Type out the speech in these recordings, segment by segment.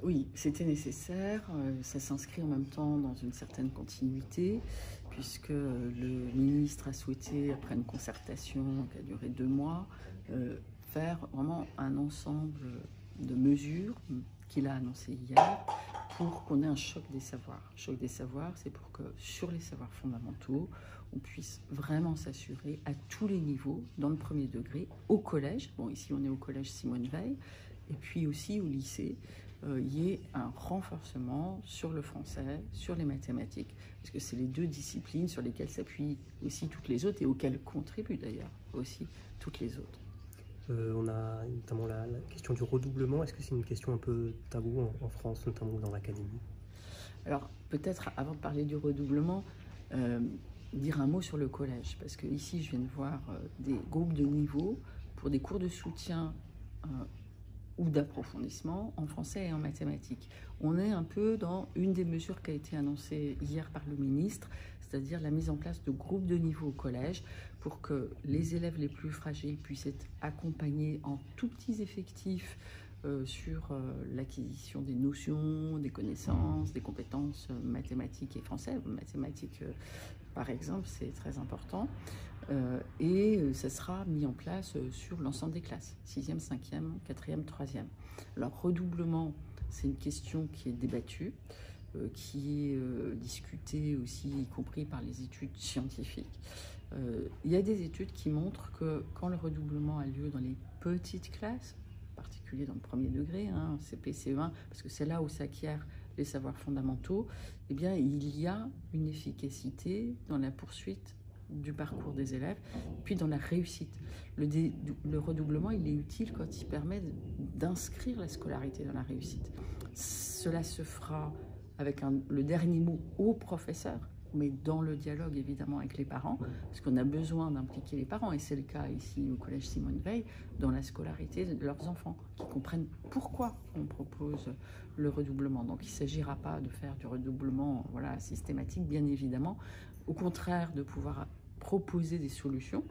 Oui, c'était nécessaire. Ça s'inscrit en même temps dans une certaine continuité, puisque le ministre a souhaité, après une concertation qui a duré 2 mois, faire vraiment un ensemble de mesures qu'il a annoncées hier pour qu'on ait un choc des savoirs. Choc des savoirs, c'est pour que sur les savoirs fondamentaux, on puisse vraiment s'assurer à tous les niveaux, dans le premier degré, au collège, bon ici on est au collège Simone Veil, et puis aussi au lycée, il y ait un renforcement sur le français, sur les mathématiques, parce que c'est les deux disciplines sur lesquelles s'appuient aussi toutes les autres et auxquelles contribuent d'ailleurs aussi toutes les autres. On a notamment la question du redoublement. Est-ce que c'est une question un peu taboue en France, notamment dans l'académie? Alors peut-être avant de parler du redoublement, dire un mot sur le collège, parce que ici je viens de voir des groupes de niveau pour des cours de soutien ou d'approfondissement en français et en mathématiques. On est un peu dans une des mesures qui a été annoncée hier par le ministre, c'est-à-dire la mise en place de groupes de niveau au collège pour que les élèves les plus fragiles puissent être accompagnés en tout petits effectifs sur l'acquisition des notions, des connaissances, des compétences mathématiques et français. Mathématiques, par exemple, c'est très important. Et ça sera mis en place sur l'ensemble des classes, 6e, 5e, 4e, 3e. Alors, redoublement, c'est une question qui est débattue, qui est discutée aussi, y compris par les études scientifiques. Il y a des études qui montrent que quand le redoublement a lieu dans les petites classes, en particulier dans le premier degré, CP, CE1, parce que c'est là où s'acquièrent les savoirs fondamentaux, eh bien, il y a une efficacité dans la poursuite du parcours des élèves, puis dans la réussite. Le redoublement, il est utile quand il permet d'inscrire la scolarité dans la réussite. Cela se fera avec le dernier mot au professeur, mais dans le dialogue évidemment avec les parents, parce qu'on a besoin d'impliquer les parents, et c'est le cas ici au collège Simone Veil, dans la scolarité de leurs enfants, qui comprennent pourquoi on propose le redoublement. Donc il ne s'agira pas de faire du redoublement systématique, bien évidemment, au contraire de pouvoir proposer des solutions,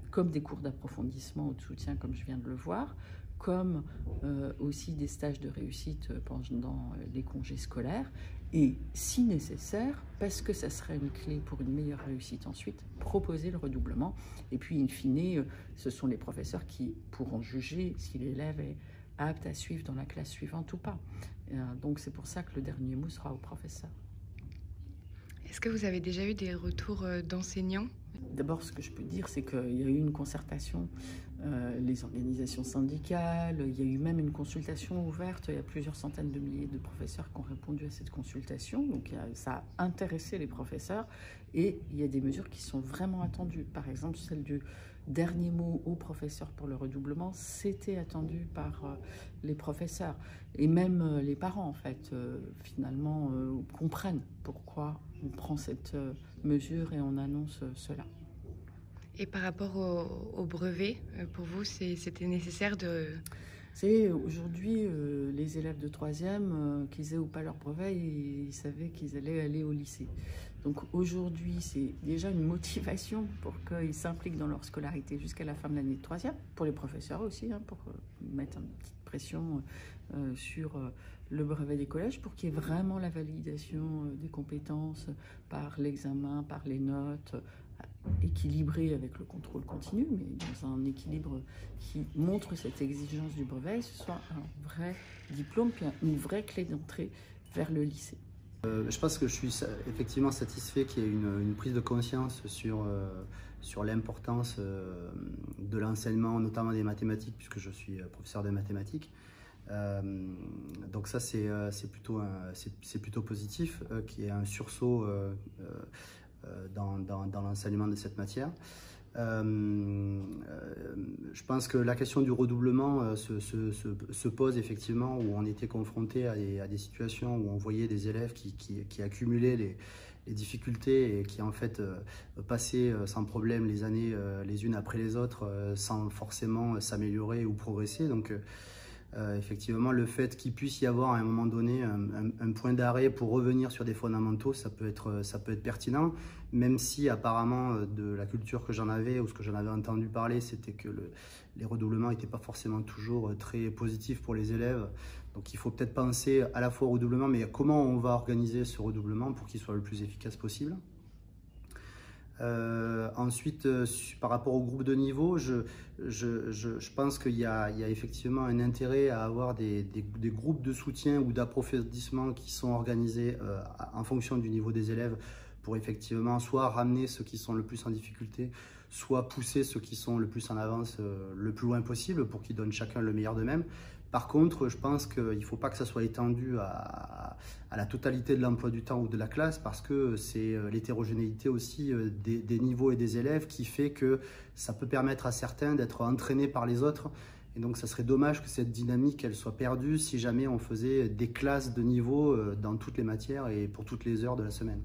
comme des cours d'approfondissement ou de soutien, comme je viens de le voir, comme aussi des stages de réussite pendant les congés scolaires, et si nécessaire, parce que ça serait une clé pour une meilleure réussite ensuite, proposer le redoublement. Et puis, in fine, ce sont les professeurs qui pourront juger si l'élève est apte à suivre dans la classe suivante ou pas. Donc c'est pour ça que le dernier mot sera au professeur. Est-ce que vous avez déjà eu des retours d'enseignants? D'abord, ce que je peux dire, c'est qu'il y a eu une concertation, les organisations syndicales, il y a eu même une consultation ouverte, il y a plusieurs centaines de milliers de professeurs qui ont répondu à cette consultation, donc ça a intéressé les professeurs, et il y a des mesures qui sont vraiment attendues. Par exemple, celle du dernier mot aux professeurs pour le redoublement, c'était attendu par les professeurs, et même les parents, en fait, finalement, comprennent pourquoi on prend cette mesure et on annonce cela. Et par rapport au brevet, pour vous, c'était nécessaire de... C'est aujourd'hui, les élèves de 3e, qu'ils aient ou pas leur brevet, ils savaient qu'ils allaient aller au lycée. Donc aujourd'hui, c'est déjà une motivation pour qu'ils s'impliquent dans leur scolarité jusqu'à la fin de l'année de 3e, pour les professeurs aussi, pour mettre une petite pression sur le brevet des collèges, pour qu'il y ait vraiment la validation des compétences par l'examen, par les notes, équilibré avec le contrôle continu, mais dans un équilibre qui montre cette exigence du brevet, ce soit un vrai diplôme, puis une vraie clé d'entrée vers le lycée. Je pense que je suis effectivement satisfait qu'il y ait une prise de conscience sur l'importance de l'enseignement, notamment des mathématiques, puisque je suis professeur de mathématiques. Donc ça, c'est plutôt positif, qu'il y ait un sursaut dans l'enseignement de cette matière. Je pense que la question du redoublement se pose effectivement, où on était confronté à des situations où on voyait des élèves qui accumulaient les difficultés et qui en fait passaient sans problème les années les unes après les autres sans forcément s'améliorer ou progresser. Donc effectivement, le fait qu'il puisse y avoir à un moment donné un point d'arrêt pour revenir sur des fondamentaux, ça peut être pertinent, même si apparemment de la culture que j'en avais ou ce que j'en avais entendu parler, c'était que les redoublements n'étaient pas forcément toujours très positifs pour les élèves, Donc il faut peut-être penser à la fois au redoublement, mais comment on va organiser ce redoublement pour qu'il soit le plus efficace possible. Ensuite, par rapport au groupe de niveau, je pense qu'il y a effectivement un intérêt à avoir des groupes de soutien ou d'approfondissement qui sont organisés en fonction du niveau des élèves pour effectivement soit ramener ceux qui sont le plus en difficulté, soit pousser ceux qui sont le plus en avance le plus loin possible pour qu'ils donnent chacun le meilleur d'eux-mêmes. Par contre, je pense qu'il ne faut pas que ça soit étendu à la totalité de l'emploi du temps ou de la classe, parce que c'est l'hétérogénéité aussi des niveaux et des élèves qui fait que ça peut permettre à certains d'être entraînés par les autres. Et donc, ça serait dommage que cette dynamique elle soit perdue si jamais on faisait des classes de niveau dans toutes les matières et pour toutes les heures de la semaine.